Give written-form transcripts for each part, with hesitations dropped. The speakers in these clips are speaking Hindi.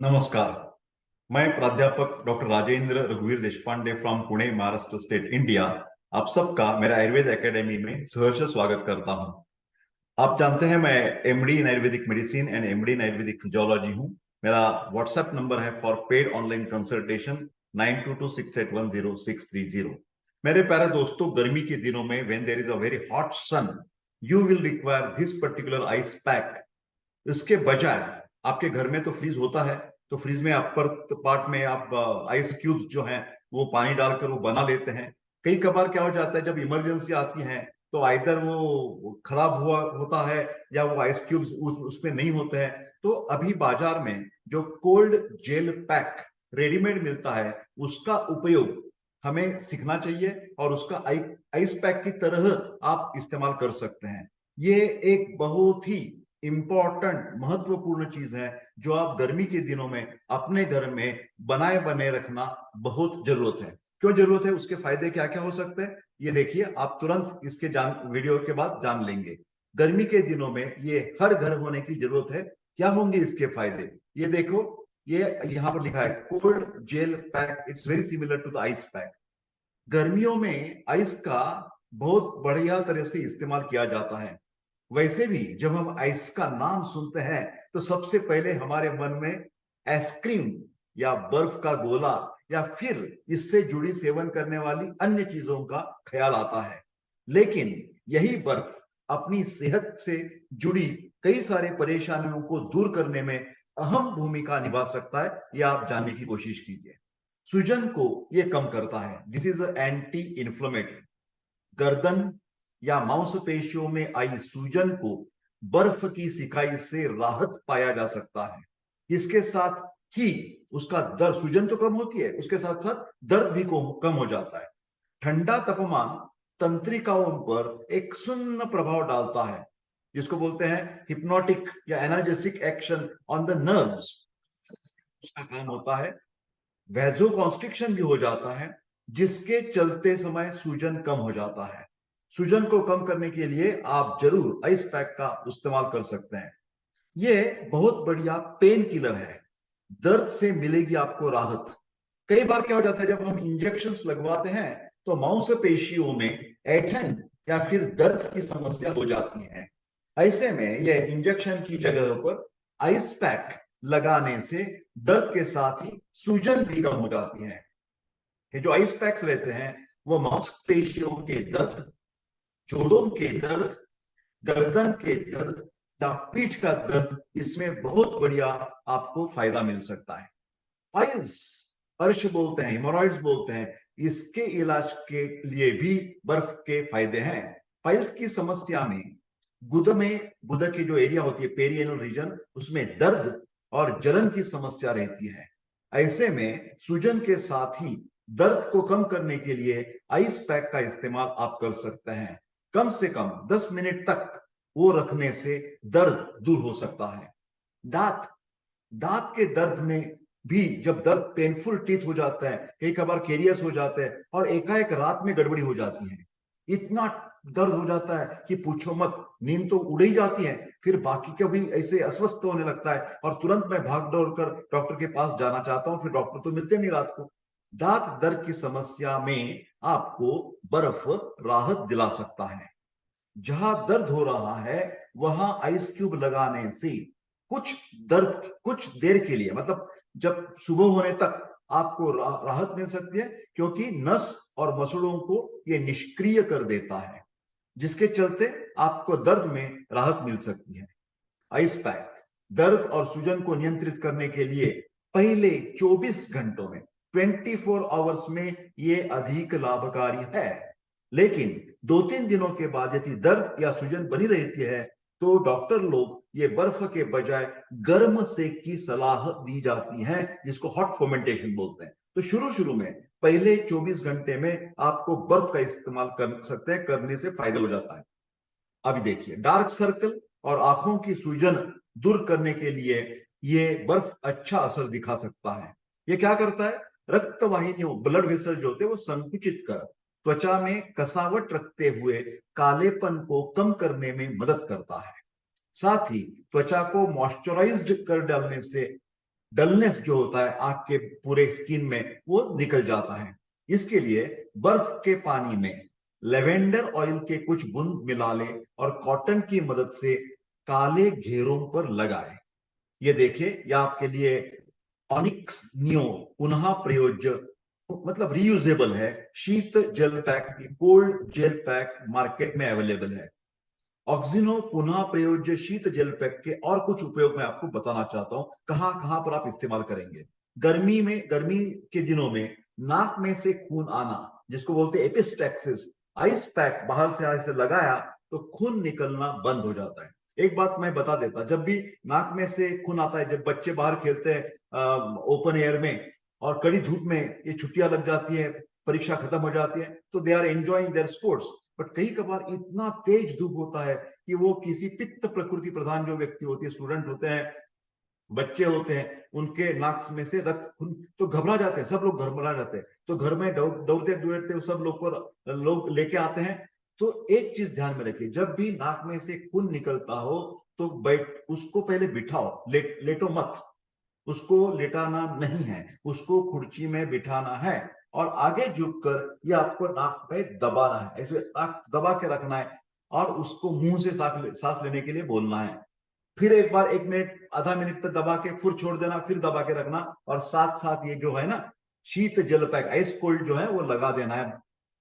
नमस्कार। मैं प्राध्यापक डॉक्टर राजेंद्र रघुवीर Deshpande from Pune, Maharashtra state, India आप सबका मेरा आयुर्वेद एकेडमी में सहर्ष स्वागत करता हूं। आप जानते हैं मैं MD in ayurvedic medicine and MD in ayurvedic physiology हूं। मेरा व्हाट्सएप नंबर है फॉर पेड ऑनलाइन कंसल्टेशन 9226810630। मेरे प्यारे दोस्तों, गर्मी के दिनों में when there is a very hot sun you will require this particular ice pack. इसके बजाय आपके घर में तो फ्रीज होता है, तो फ्रीज में अपर पार्ट में आप आइस क्यूब जो है वो पानी डालकर वो बना लेते हैं। कई कबार क्या हो जाता है, जब इमरजेंसी आती है तो आइदर वो खराब हुआ होता है या वो आइस क्यूब्स उसमें नहीं होते हैं। तो अभी बाजार में जो कोल्ड जेल पैक रेडीमेड मिलता है उसका उपयोग हमें सीखना चाहिए और उसका आइस पैक की तरह आप इस्तेमाल कर सकते हैं। ये एक बहुत ही इंपॉर्टेंट महत्वपूर्ण चीज है जो आप गर्मी के दिनों में अपने घर में बनाए बने रखना बहुत जरूरत है। क्यों जरूरत है, उसके फायदे क्या क्या हो सकते हैं, ये देखिए आप तुरंत इसके वीडियो के बाद जान लेंगे। गर्मी के दिनों में ये हर घर होने की जरूरत है। क्या होंगे इसके फायदे, ये देखो। ये यहां पर लिखा है cold gel pack, it's very similar to the ice pack. गर्मियों में आइस का बहुत बढ़िया तरह से इस्तेमाल किया जाता है। वैसे भी जब हम आइस का नाम सुनते हैं तो सबसे पहले हमारे मन में आइसक्रीम या बर्फ का गोला या फिर इससे जुड़ी सेवन करने वाली अन्य चीजों का ख्याल आता है। लेकिन यही बर्फ अपनी सेहत से जुड़ी कई सारे परेशानियों को दूर करने में अहम भूमिका निभा सकता है। यह आप जानने की कोशिश कीजिए। सूजन को यह कम करता है, दिस इज एंटी इन्फ्लेमेटरी। गर्दन या मांसपेशियों में आई सूजन को बर्फ की सिकाई से राहत पाया जा सकता है। इसके साथ ही उसका दर्द, सूजन तो कम होती है, उसके साथ साथ दर्द भी कम हो जाता है। ठंडा तापमान तंत्रिकाओं पर एक सुन्न प्रभाव डालता है जिसको बोलते हैं हिप्नोटिक या एनार्जेसिक एक्शन ऑन द नर्व्स। उसका काम होता है। वैजो कॉन्स्ट्रिक्शन भी हो जाता है जिसके चलते समय सूजन कम हो जाता है। सूजन को कम करने के लिए आप जरूर आइस पैक का इस्तेमाल कर सकते हैं। यह बहुत बढ़िया पेन किलर है, दर्द से मिलेगी आपको राहत। कई बार क्या हो जाता है, जब हम इंजेक्शन लगवाते हैं तो मांसपेशियों में ऐंठन या फिर दर्द की समस्या हो जाती है। ऐसे में यह इंजेक्शन की जगह पर आइस पैक लगाने से दर्द के साथ ही सूजन भी कम हो जाती है। ये जो आइस पैक्स रहते हैं वो मांसपेशियों के दर्द, जोड़ों के दर्द, गर्दन के दर्द या पीठ का दर्द, इसमें बहुत बढ़िया आपको फायदा मिल सकता है। पाइल्स, अर्श बोलते हैं, हेमोरॉइड्स बोलते हैं, इसके इलाज के लिए भी बर्फ के फायदे हैं। पाइल्स की समस्या में गुदा की जो एरिया होती है, पेरिएनल रीजन, उसमें दर्द और जलन की समस्या रहती है। ऐसे में सूजन के साथ ही दर्द को कम करने के लिए आइस पैक का इस्तेमाल आप कर सकते हैं। कम से कम 10 मिनट तक वो रखने से दर्द दूर हो सकता है। दांत दांत के दर्द में भी, जब दर्द पेनफुल टीथ हो जाता है, कई कबार केरियस हो जाते हैं और एकाएक रात में गड़बड़ी हो जाती है, इतना दर्द हो जाता है कि पूछो मत, नींद तो उड़ ही जाती है, फिर बाकी का भी ऐसे अस्वस्थ होने लगता है और तुरंत मैं भाग दौड़ कर डॉक्टर के पास जाना चाहता हूं, फिर डॉक्टर तो मिलते नहीं रात को। दांत दर्द की समस्या में आपको बर्फ राहत दिला सकता है। जहां दर्द हो रहा है वहां आइस क्यूब लगाने से कुछ दर्द कुछ देर के लिए, मतलब जब सुबह होने तक आपको राहत मिल सकती है, क्योंकि नस और मसलों को यह निष्क्रिय कर देता है, जिसके चलते आपको दर्द में राहत मिल सकती है। आइस पैक दर्द और सूजन को नियंत्रित करने के लिए पहले 24 घंटों में, 24 आवर्स में ये अधिक लाभकारी है। लेकिन 2-3 दिनों के बाद यदि दर्द या सूजन बनी रहती है तो डॉक्टर लोग ये बर्फ के बजाय गर्म सेक की सलाह दी जाती है, जिसको हॉट फर्मेंटेशन बोलते हैं। तो शुरू शुरू में पहले 24 घंटे में आपको बर्फ का इस्तेमाल कर सकते हैं, करने से फायदा हो जाता है। अभी देखिए, डार्क सर्कल और आंखों की सूजन दूर करने के लिए ये बर्फ अच्छा असर दिखा सकता है। ये क्या करता है, रक्त वाहिनियों, ब्लड वेसल जो होते हैं वो संकुचित कर त्वचा में कसावट रखते हुए कालेपन को कम करने में मदद करता है। साथ ही त्वचा को मॉइस्चराइज्ड कर डालने से डलनेस जो होता है आंख के पूरे स्किन में वो निकल जाता है। इसके लिए बर्फ के पानी में लेवेंडर ऑयल के कुछ बूंद मिला ले और कॉटन की मदद से काले घेरों पर लगाए। ये देखिए, ये आपके लिए ऑनिक्स नियो पुनः प्रयोज्य, मतलब रीयूजेबल है, शीत gel pack, cold gel pack market में अवेलेबल है। ऑक्सीनो पुनः प्रयोज्य शीत जेल पैक के और कुछ उपयोग मैं आपको बताना चाहता हूं, कहां कहां पर आप इस्तेमाल करेंगे। गर्मी के दिनों में नाक में से खून आना, जिसको बोलते हैं एपिस्टैक्सिस, आइस पैक बाहर से ऐसे लगाया तो खून निकलना बंद हो जाता है। एक बात मैं बता देता, जब भी नाक में से खून आता है, जब बच्चे बाहर खेलते हैं ओपन एयर में और कड़ी धूप में, ये छुट्टियां लग जाती है, परीक्षा खत्म हो जाती है, तो they are enjoying their sports, but कई कबार इतना तेज धूप होता है कि वो किसी पित्त प्रकृति प्रधान जो व्यक्ति होती है, स्टूडेंट होते हैं, बच्चे होते हैं, उनके नाक में से रक्त खून, तो घबरा जाते हैं, सब लोग घबरा जाते हैं, तो घर में दौड़ते दौड़ते सब लोग लेके आते हैं। तो एक चीज ध्यान में रखिए, जब भी नाक में से खून निकलता हो तो बैठ उसको पहले बिठाओ, लेटो मत, उसको लेटाना नहीं है, उसको कुर्सी में बिठाना है और आगे झुककर ये आपको नाक में दबाना है, ऐसे नाक दबा के रखना है और उसको मुंह से सांस लेने के लिए बोलना है। फिर एक बार 1 मिनट आधा मिनट तक दबा के फिर छोड़ देना, फिर दबा के रखना और साथ साथ ये जो है ना शीत जल पैक आइस कोल्ड जो है वो लगा देना है।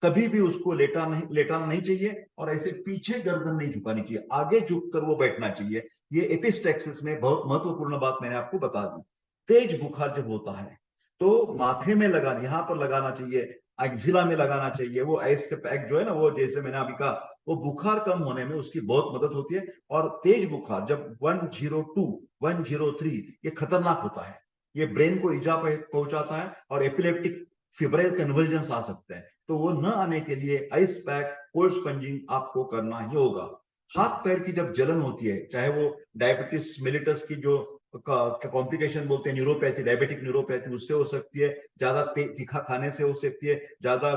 कभी भी उसको लेटाना नहीं चाहिए और ऐसे पीछे गर्दन नहीं झुकानी चाहिए, आगे झुककर वो बैठना चाहिए। ये एपिस्टैक्सिस में बहुत महत्वपूर्ण बात मैंने आपको बता दी। तेज बुखार जब होता है तो माथे में लगाना, यहां पर लगाना चाहिए, एक्जिला में लगाना चाहिए, वो आइस के पैक जो है ना, वो जैसे मैंने अभी कहा, वो बुखार कम होने में उसकी बहुत मदद होती है। और तेज बुखार जब 102 103, ये खतरनाक होता है, ये ब्रेन को इजा पहुंचाता है और एपिलेप्टिक फिब्राइल कन्वर्जन आ सकते हैं। तो वो न आने के लिए आइस पैक, कोल्ड स्पंजिंग आपको करना ही होगा। हाथ पैर की जब जलन होती है, चाहे वो डायबिटीज मिलिटस की जो कॉम्प्लिकेशन बोलते हैं, न्यूरोपैथी, डायबिटिक न्यूरोपैथी, उससे हो सकती है, ज्यादा तीखा खाने से हो सकती है, ज्यादा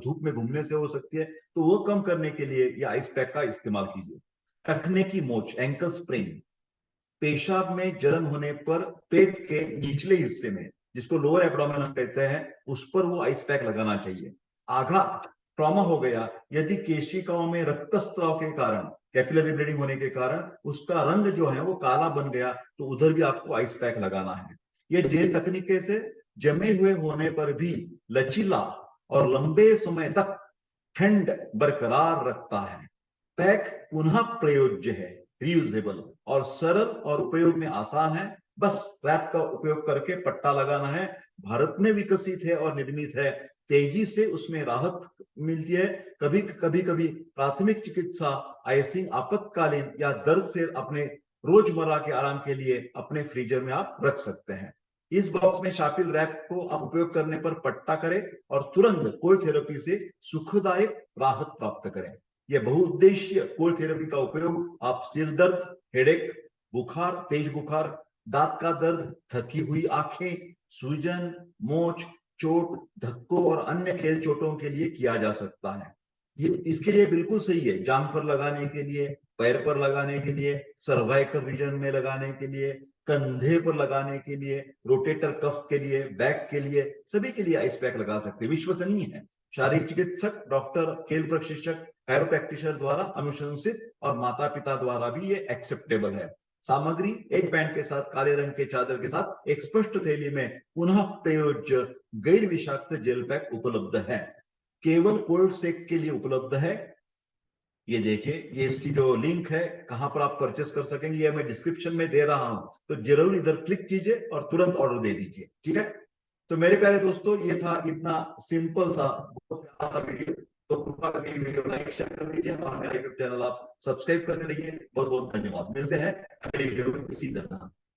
धूप में घूमने से हो सकती है, तो वो कम करने के लिए ये आइस पैक का इस्तेमाल कीजिए। टखने की मोच, एंकल स्प्रेन, पेशाब में जलन होने पर पेट के निचले हिस्से में, जिसको लोअर एब्डोमेन हम कहते हैं, उस पर वो आइस पैक लगाना चाहिए। आघात, ट्रॉमा हो गया, यदि केशिकाओं में रक्तस्राव के कारण, कैपिलरी ब्लीडिंग होने के कारण उसका रंग जो है वो काला बन गया, तो उधर भी आपको आइस पैक लगाना है। ये जेल तकनीके से जमे हुए होने पर भी लचीला और लंबे समय तक ठंड बरकरार रखता है। पैक पुनः प्रयोज्य है, रीयूजेबल और सरल और उपयोग में आसान है। बस रैप का उपयोग करके पट्टा लगाना है। भारत में विकसित है और निर्मित है, तेजी से उसमें राहत मिलती है। कभी कभी प्राथमिक चिकित्सा, आइसिंग आपातकालीन या दर्द से अपने रोजमर्रा के आराम के लिए अपने फ्रीजर में आप रख सकते हैं। इस बॉक्स में शापिल रैप को आप उपयोग करने पर पट्टा करें और तुरंत कोल्ड थेरेपी से सुखदायक राहत प्राप्त करें। यह बहुउद्देश्य कोल्ड थेरेपी का उपयोग आप सिर दर्द, हेडेक, बुखार, तेज बुखार, दांत का दर्द, थकी हुई आंखें, सूजन, मोच, चोट, धक्कों और अन्य खेल चोटों के लिए किया जा सकता है। ये इसके लिए बिल्कुल सही है, जांघ पर लगाने के लिए, पैर पर लगाने के लिए, सर्वाइकल रीजन में लगाने के लिए, कंधे पर लगाने के लिए, रोटेटर कफ के लिए, बैक के लिए, सभी के लिए आइस पैक लगा सकते हैं। विश्वसनीय है, शारीरिक चिकित्सक, डॉक्टर, खेल प्रशिक्षक, कायरोप्रैक्टिशनर द्वारा अनुशंसित और माता पिता द्वारा भी ये एक्सेप्टेबल है। सामग्री एक बैंड के साथ, काले रंग के चादर के साथ, एक स्पष्ट थैली में पुनः प्रयोज्य गैर विषाक्त जेल पैक उपलब्ध है, केवल कोल्ड सेक के लिए उपलब्ध है। ये देखिए, ये इसकी जो लिंक है कहां पर आप परचेस कर सकेंगे, ये मैं डिस्क्रिप्शन में दे रहा हूं, तो जरूर इधर क्लिक कीजिए और तुरंत ऑर्डर दे दीजिए, ठीक है। तो मेरे प्यारे दोस्तों, ये था इतना सिंपल सा सा वीडियो, तो कृपा करके वीडियो लाइक शेयर कर दीजिए और मेरा यूट्यूब चैनल आप सब्सक्राइब करते रहिए। बहुत बहुत धन्यवाद, मिलते हैं अगली वीडियो में इसी तरह।